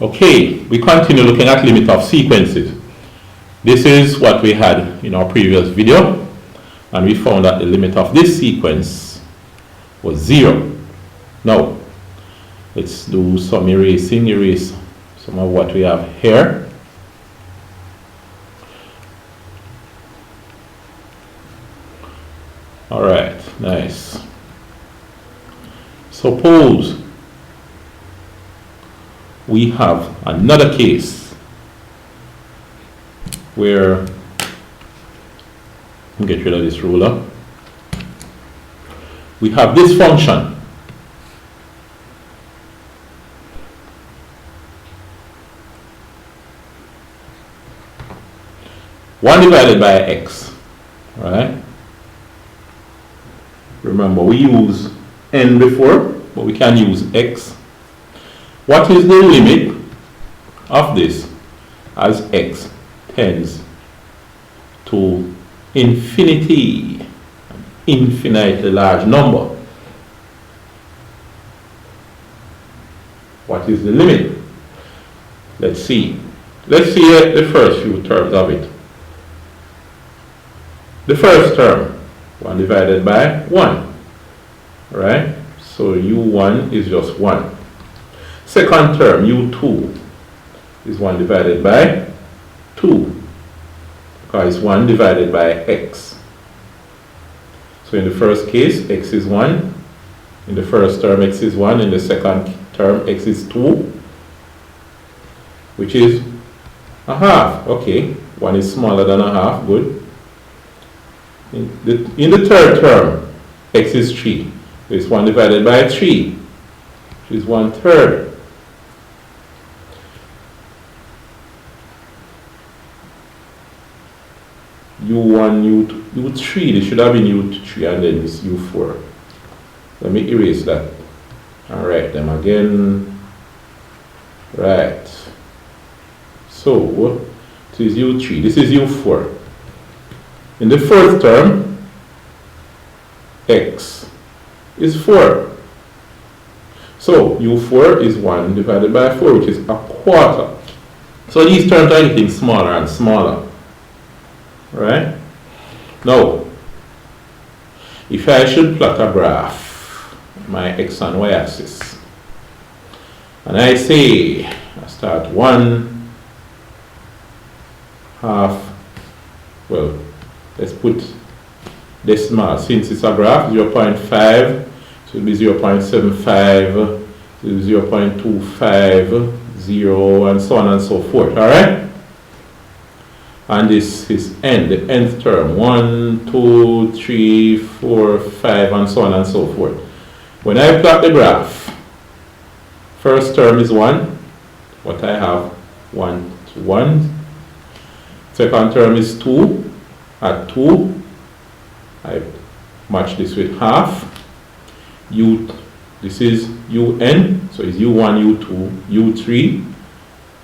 Okay, we continue looking at limit of sequences. This is what we had in our previous video, and we found that the limit of this sequence was 0. Now, let's do some erasing, erase some of what we have here. Alright, nice. Suppose we have another case where, get rid of this ruler, we have this function. One divided by x, right? Remember, we use n before, but we can use x. What is the limit of this as x tends to infinity, an infinitely large number? What is the limit? Let's see. Let's see the first few terms of it. The first term, 1 divided by 1, right? So u1 is just 1. Second term, u2 is 1 divided by 2, because 1 divided by x. So in the first case, x is 1. In the first term, x is 1. In the second term, x is 2, which is a half. Okay, 1 is smaller than a half, good. In the third term, x is 3. So it's 1 divided by 3, which is 1/3. u1, u3, this should have been u3 and then this u4. Let me erase that and write them again. Right. So, this is u3, this is u4. In the fourth term, x is 4. So, u4 is 1 divided by 4, which is a quarter. So, these terms are getting smaller and smaller. Right? Now, if I should plot a graph, my x and y axis, and I say, I start 1 half, well, let's put decimal, since it's a graph, 0.5, so it'll be 0.75, 0.25, 0, and so on and so forth, alright? And this is n, the nth term, 1, 2, 3, 4, 5, and so on and so forth. When I plot the graph, first term is 1, what I have, 1, 1. Second term is 2, at 2, I match this with half. This is un, so it's u1, u2, u3.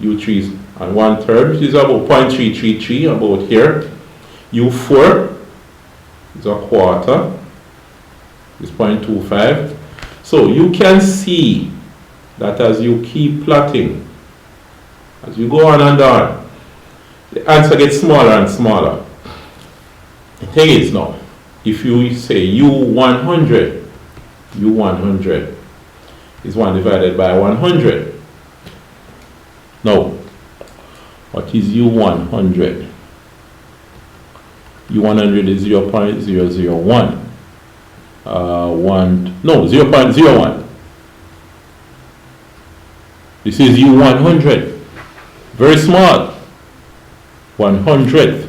u3 is on 1/3, which is about 0.333, about here. u4 is a quarter, is 0.25. So you can see that as you keep plotting, as you go on and on, the answer gets smaller and smaller. The thing is now, if you say u100 is 1 divided by 100. Now, what is u100? u100 is 0.001. 0.01. This is u100. Very small. 100th.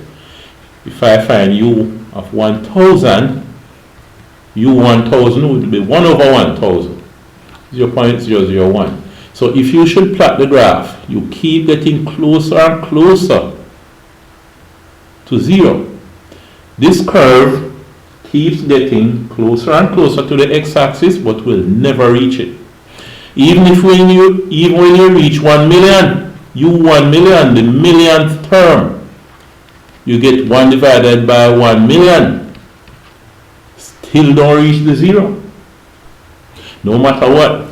If I find u of 1000, u1000 would be 1 over 1000. 0.001. So if you should plot the graph, you keep getting closer and closer to 0. This curve keeps getting closer and closer to the x-axis, but will never reach it. Even when you reach 1 million, u1 million, the millionth term, you get 1 divided by 1 million. Still don't reach the 0. No matter what.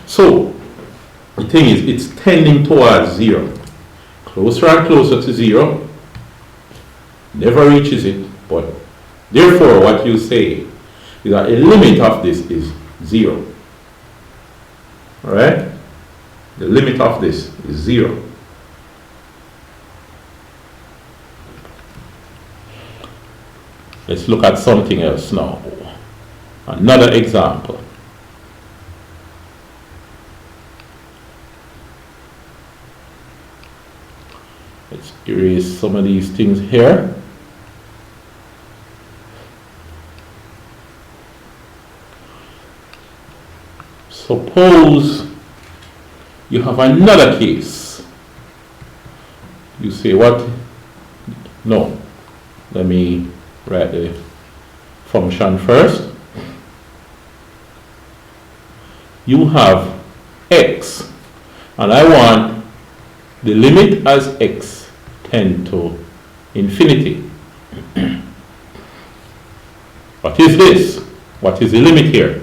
So, the thing is, it's tending towards 0. Closer and closer to 0. Never reaches it, but therefore what you say is that a limit of this is 0. Alright? The limit of this is 0. Let's look at something else now. Another example. Let's erase some of these things here. Suppose you have another case. You say what? No. Let me write the function first. You have x, and I want the limit as x tend to infinity. What is this? What is the limit here?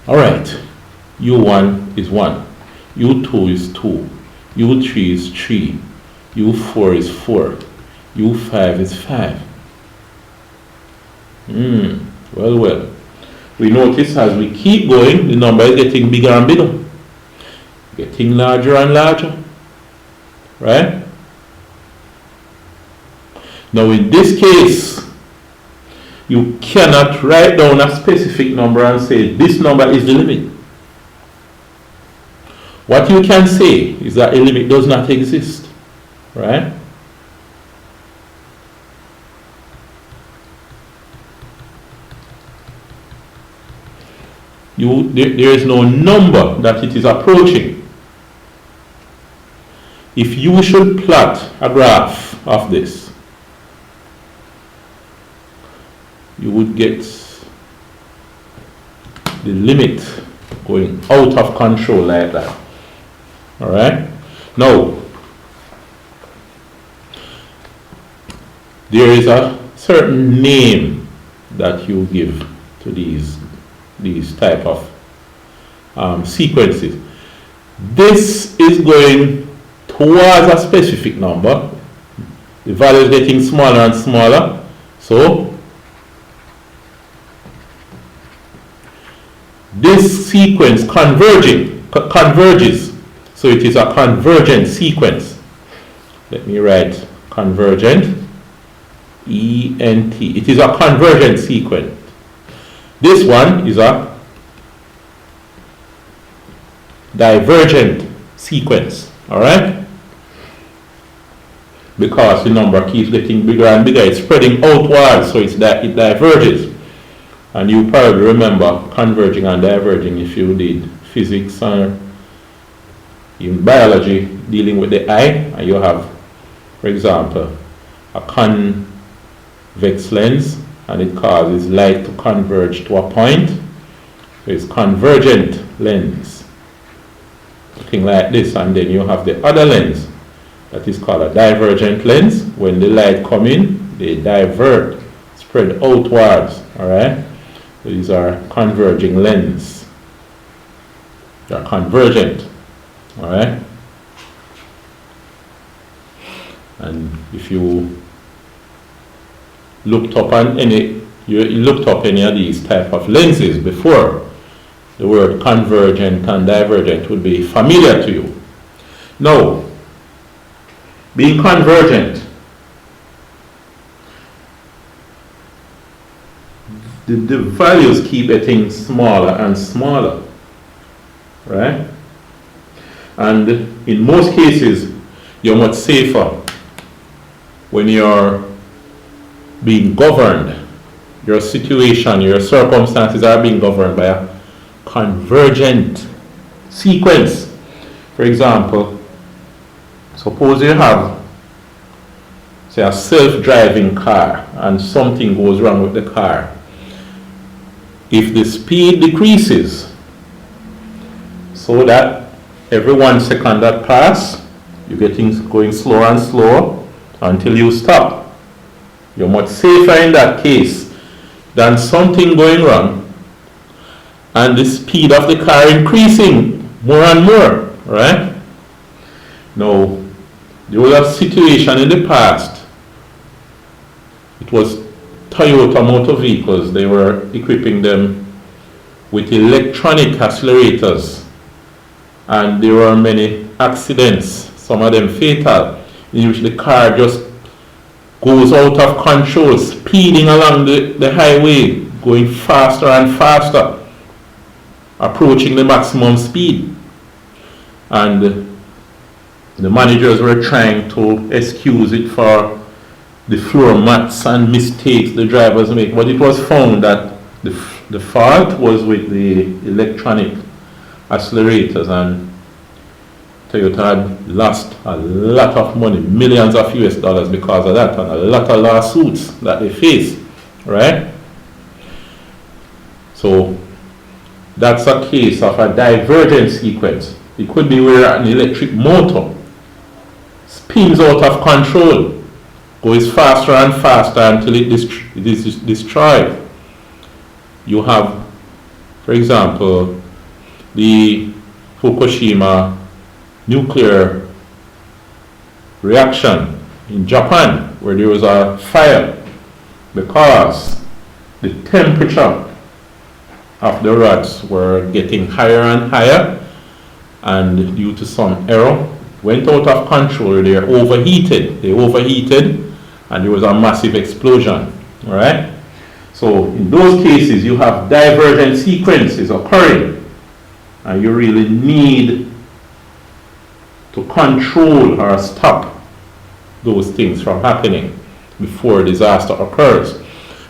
Alright, u1 is 1, u2 is 2, u3 is 3, u4 is 4, u5 is 5. Well. We notice as we keep going, the number is getting bigger and bigger, getting larger and larger, right? Now in this case, you cannot write down a specific number and say this number is the limit. What you can say is that a limit does not exist, right? There is no number that it is approaching. If you should plot a graph of this, you would get the limit going out of control like that. Alright? Now, there is a certain name that you give to these type of sequences. This is going towards a specific number. The value is getting smaller and smaller. So this sequence converges. So it is a convergent sequence. Let me write convergent. E-N-T. It is a convergent sequence. This one is a divergent sequence, alright? Because the number keeps getting bigger and bigger, it's spreading outwards, so it diverges. And you probably remember converging and diverging if you did physics or in biology dealing with the eye, and you have, for example, a convex lens, and it causes light to converge to a point. So it's convergent lens, looking like this, and then you have the other lens that is called a divergent lens. When the light come in, they divert, spread outwards. Alright, these are converging lens. They are convergent. Alright, and if you looked up any of these type of lenses before, the word convergent and divergent would be familiar to you. Now, being convergent, the values keep getting smaller and smaller, right? And in most cases, you're much safer when you're being governed. Your situation, your circumstances are being governed by a convergent sequence. For example, suppose you have, say, a self-driving car and something goes wrong with the car. If the speed decreases so that every 1 second that pass, you're going slower and slower until you stop. You're much safer in that case than something going wrong and the speed of the car increasing more and more, right? Now, there was a situation in the past. It was Toyota Motor Vehicles. They were equipping them with electronic accelerators, and there were many accidents, some of them fatal, in which the car just goes out of control, speeding along the highway, going faster and faster, approaching the maximum speed. And the managers were trying to excuse it for the floor mats and mistakes the drivers make, but it was found that the fault was with the electronic accelerators, and Toyota had lost a lot of money, millions of US dollars because of that, and a lot of lawsuits that they face, right? So that's a case of a divergent sequence. It could be where an electric motor spins out of control, goes faster and faster until it is destroyed. You have, for example, the Fukushima nuclear reaction in Japan, where there was a fire because the temperature of the rods were getting higher and higher, and due to some error went out of control. They overheated, and there was a massive explosion. All right. So in those cases, you have divergent sequences occurring, and you really need to control or stop those things from happening before disaster occurs.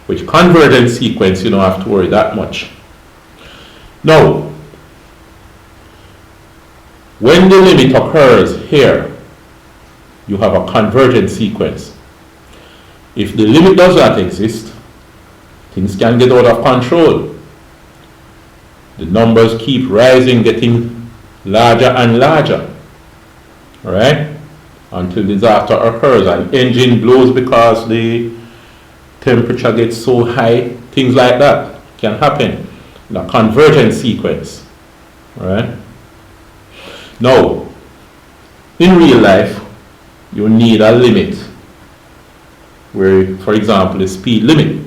With convergent sequence, you don't have to worry that much. Now, when the limit occurs here, you have a convergent sequence. If the limit does not exist, things can get out of control. The numbers keep rising, getting larger and larger, all right, until disaster occurs. An engine blows because the temperature gets so high. Things like that can happen in a convergent sequence, all right? Now, in real life, you need a limit where, for example, the speed limit.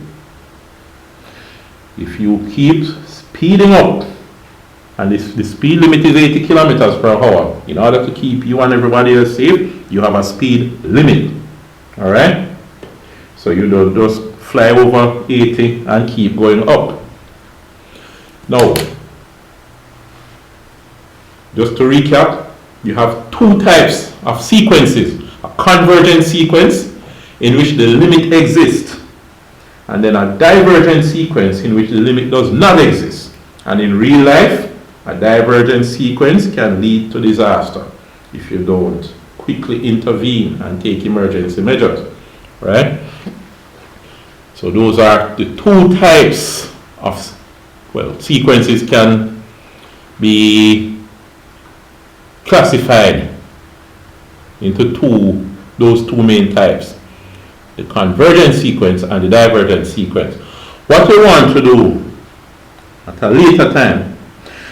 If you keep speeding up, and the speed limit is 80 kilometers per hour, in order to keep you and everybody else safe, you have a speed limit. All right? So you don't just fly over 80 and keep going up. Now, just to recap, you have two types of sequences: a convergent sequence in which the limit exists, and then a divergent sequence in which the limit does not exist. And in real life, a divergent sequence can lead to disaster if you don't quickly intervene and take emergency measures, right? So those are the two types of, well, sequences can be classified into those two main types: the convergent sequence and the divergent sequence. What we want to do at a later time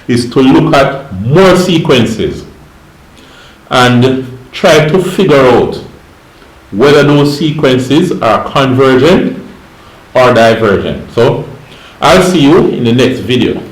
is to look at more sequences and try to figure out whether those sequences are convergent or divergent. So I'll see you in the next video.